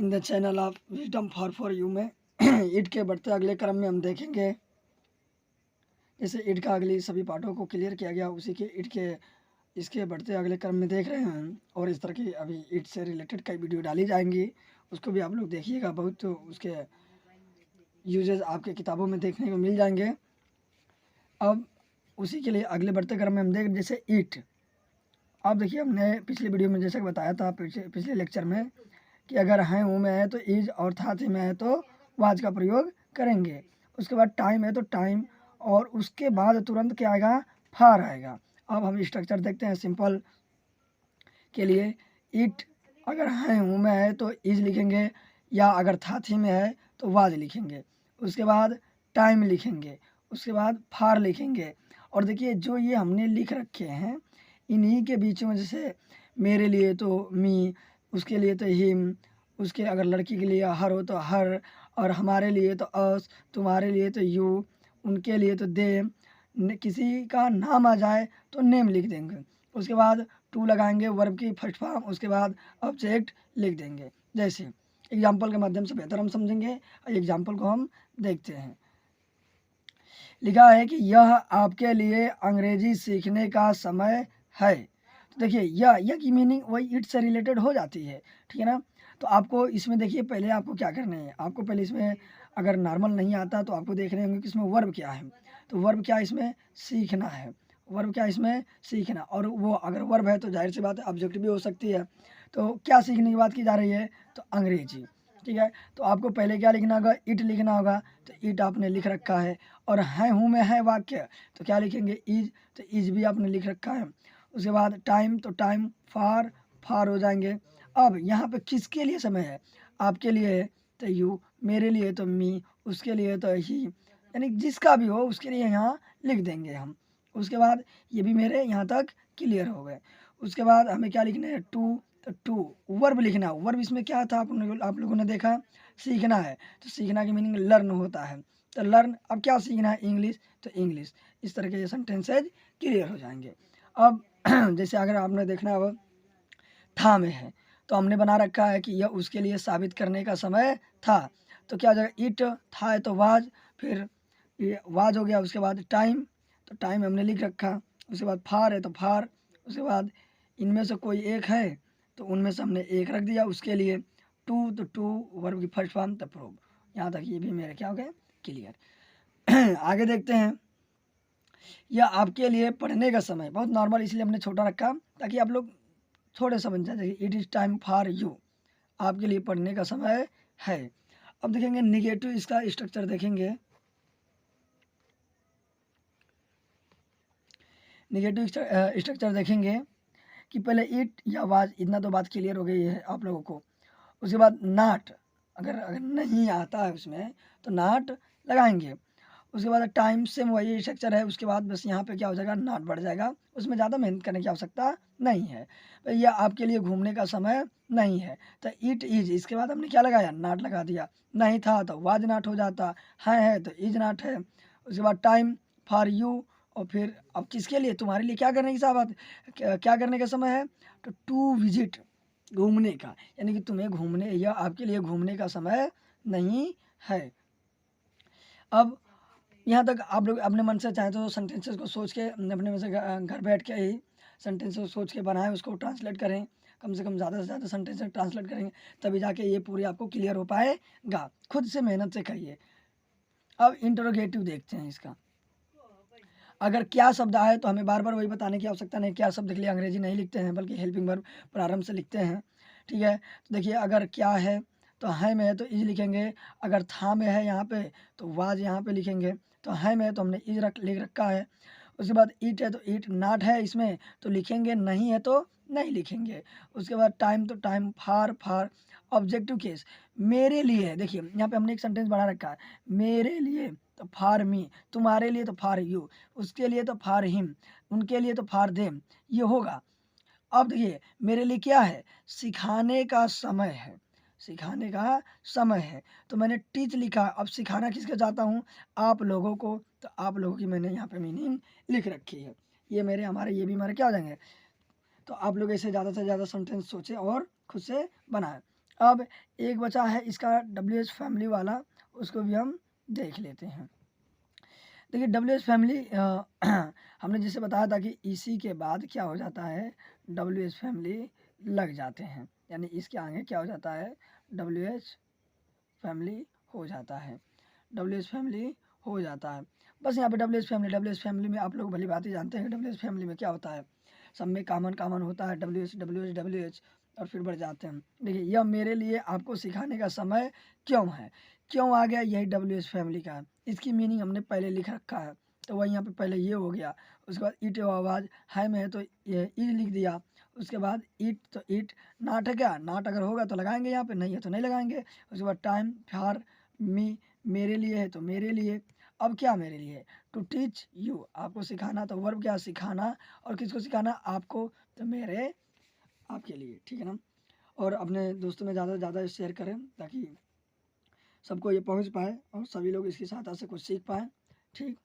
In the channel of wisdom for you में ईट के बढ़ते अगले क्रम में हम देखेंगे। जैसे ईट का अगली सभी पार्टों को क्लियर किया गया, उसी के ईट के इसके बढ़ते अगले क्रम में देख रहे हैं। और इस तरह की अभी ईट से रिलेटेड कई वीडियो डाली जाएंगी, उसको भी आप लोग देखिएगा। बहुत तो उसके यूजेस आपके किताबों में देखने को मिल जाएंगे। अब उसी के लिए अगले बढ़ते क्रम में हम देख, जैसे ईट। आप देखिए, हमने पिछले वीडियो में जैसे बताया था, पिछले लेक्चर में, कि अगर हैं हूँ में है तो इज, और था थी में है तो वाज का प्रयोग करेंगे। उसके बाद टाइम है तो टाइम, और उसके बाद तुरंत क्या आएगा, फार आएगा। अब हम स्ट्रक्चर देखते हैं सिंपल के लिए। इट अगर हैं हूँ में है तो इज लिखेंगे, या अगर था थी में है तो वाज लिखेंगे। उसके बाद टाइम लिखेंगे, उसके बाद फार लिखेंगे। और देखिए, जो ये हमने लिख रखे हैं, इन्हीं के बीच में जैसे मेरे लिए तो मी, उसके लिए तो हिम, उसके अगर लड़की के लिए हर हो तो हर, और हमारे लिए तो अस, तुम्हारे लिए तो यू, उनके लिए तो दे, किसी का नाम आ जाए तो नेम लिख देंगे। उसके बाद टू लगाएंगे, वर्ब की फर्स्ट फॉर्म, उसके बाद ऑब्जेक्ट लिख देंगे। जैसे एग्जाम्पल के माध्यम से बेहतर हम समझेंगे। एग्जाम्पल को हम देखते हैं। लिखा है कि यह आपके लिए अंग्रेजी सीखने का समय है। तो देखिए, यह की मीनिंग वही इट से रिलेटेड हो जाती है, ठीक है ना। तो आपको इसमें देखिए, पहले आपको क्या करना है, आपको पहले इसमें अगर नॉर्मल नहीं आता तो आपको देख रहे होंगे कि इसमें वर्ब क्या है। तो वर्ब क्या इसमें सीखना है, वर्ब क्या इसमें सीखना। और वो अगर वर्ब है तो जाहिर सी बात है ऑब्जेक्ट भी हो सकती है। तो क्या सीखने की बात की जा रही है, तो अंग्रेजी, ठीक है। तो आपको पहले क्या लिखना होगा, इट लिखना होगा। तो इट आपने लिख रखा है। और है हूँ में है वाक्य, तो क्या लिखेंगे, इज, तो इज भी आपने लिख रखा है। उसके बाद टाइम, तो टाइम, फार, फार हो जाएंगे। अब यहाँ पे किसके लिए समय है, आपके लिए है तो यू, मेरे लिए तो मी, उसके लिए तो ही, यानी जिसका भी हो उसके लिए यहाँ लिख देंगे हम। उसके बाद ये भी मेरे यहाँ तक क्लियर हो गए। उसके बाद हमें क्या लिखना है, टू, तो टू वर्ब लिखना। वर्ब इसमें क्या था, आप लोगों ने देखा, सीखना है। तो सीखना की मीनिंग लर्न होता है। तो लर्न, अब क्या सीखना है, इंग्लिश, तो इंग्लिश। इस तरह के ये सेंटेंसेज क्लियर हो जाएंगे। अब जैसे अगर आपने देखना हो था में है, तो हमने बना रखा है कि यह उसके लिए साबित करने का समय था। तो क्या हो जाएगा, इट था है तो वाज, फिर ये वाज हो गया। उसके बाद टाइम, तो टाइम हमने लिख रखा। उसके बाद फार है तो फार। उसके बाद इनमें से कोई एक है तो उनमें से हमने एक रख दिया उसके लिए। टू, तो टू वर्ब की फर्स्ट फॉर्म, तो प्रूव। यहाँ तक ये भी मेरे क्या हो गए, क्लियर। आगे देखते हैं। यह आपके लिए पढ़ने का समय, बहुत नॉर्मल इसलिए हमने छोटा रखा ताकि आप लोग थोड़े समझ जाए। It is time for you, आपके लिए पढ़ने का समय है। अब देखेंगे निगेटिव, इसका स्ट्रक्चर देखेंगे। निगेटिव स्ट्रक्चर देखेंगे कि पहले इट या वाज, इतना तो बात क्लियर हो गई है आप लोगों को। उसके बाद नाट, अगर नहीं आता है उसमें तो नाट लगाएंगे। उसके बाद टाइम, सेम वही स्ट्रक्चर है। उसके बाद बस यहाँ पे क्या हो जाएगा, नॉट बढ़ जाएगा। उसमें ज़्यादा मेहनत करने की आवश्यकता नहीं है। यह आपके लिए घूमने का समय नहीं है, तो इट इज, इसके बाद हमने क्या लगाया, नॉट लगा दिया। नहीं था तो वाज नॉट हो जाता, है तो इज नॉट है। उसके बाद टाइम फॉर यू, और फिर अब किसके लिए, तुम्हारे लिए क्या करने की साहब, क्या करने का समय है, तो टू विजिट, घूमने का, यानी कि तुम्हें घूमने, या आपके लिए घूमने का समय नहीं है। अब यहाँ तक आप लोग अपने मन से चाहे तो सेंटेंसेस को सोच के अपने में से घर बैठ के ही सेंटेंस को सोच के बनाएं, उसको ट्रांसलेट करें। कम से कम ज़्यादा से ज़्यादा सेंटेंस ट्रांसलेट करेंगे, तभी जाके ये पूरी आपको क्लियर हो पाएगा। खुद से मेहनत से करिए। अब इंटरोगेटिव देखते हैं इसका। अगर क्या शब्द आए तो हमें बार बार वही बताने की आवश्यकता नहीं। क्या शब्द के लिए अंग्रेजी नहीं लिखते हैं, बल्कि हेल्पिंग वर्ब प्रारंभ से लिखते हैं, ठीक है। तो देखिए, अगर क्या है तो है में है तो इज लिखेंगे। अगर था में है यहाँ पे तो वाज यहाँ पे लिखेंगे। तो है में है तो हमने इज लिख रखा है। उसके बाद ईट है तो ईट, नाट है इसमें तो लिखेंगे, नहीं है तो नहीं लिखेंगे। उसके बाद टाइम, तो टाइम, फार, फार। ऑब्जेक्टिव केस, मेरे लिए है। देखिए यहाँ पे हमने एक सेंटेंस बना रखा है, मेरे लिए तो फॉर मी, तुम्हारे लिए तो फॉर यू, उसके लिए तो फॉर हिम, उनके लिए तो फॉर देम, ये होगा। अब देखिए, मेरे लिए क्या है, सिखाने का समय है, सिखाने का समय है। तो मैंने टीच लिखा। अब सिखाना किसके चाहता हूँ, आप लोगों को। तो आप लोगों की मैंने यहाँ पे मीनिंग लिख रखी है। ये मेरे हमारे ये भी हमारे क्या हो जाएंगे। तो आप लोग ऐसे ज़्यादा से ज़्यादा सेंटेंस सोचें और खुद से बनाएं। अब एक बचा है इसका WH फैमिली वाला, उसको भी हम देख लेते हैं। देखिए WH फैमिली हमने जैसे बताया था कि इसी के बाद क्या हो जाता है, WH फैमिली लग जाते हैं, यानी इसके आगे क्या हो जाता है, WH फैमिली हो जाता है, WH फैमिली हो जाता है। बस यहाँ पे WH फैमिली में आप लोग भली बात ही जानते हैं कि WH फैमिली में क्या होता है, सब में कॉमन होता है WH और फिर बढ़ जाते हैं। देखिए यह मेरे लिए आपको सिखाने का समय क्यों है, क्यों आ गया, यही WH फैमिली का है। इसकी मीनिंग हमने पहले लिख रखा है, तो वह यहाँ पे पहले ये हो गया, उसके बाद ईट आवाज़ है में है तो ये ई लिख दिया, उसके बाद ईट तो ईट, नाट है क्या, नाट अगर होगा तो लगाएंगे यहाँ पे, नहीं है तो नहीं लगाएंगे। उसके बाद टाइम फॉर मी, मेरे लिए है तो मेरे लिए। अब क्या मेरे लिए, टू टीच यू, आपको सिखाना, तो वर्ब क्या, सिखाना, और किसको सिखाना, आपको, तो मेरे, आपके लिए, ठीक है ना। और अपने दोस्तों में ज़्यादा से ज़्यादा शेयर करें ताकि सबको ये पहुंच पाए और सभी लोग इसकी सहायता से कुछ सीख पाएँ, ठीक।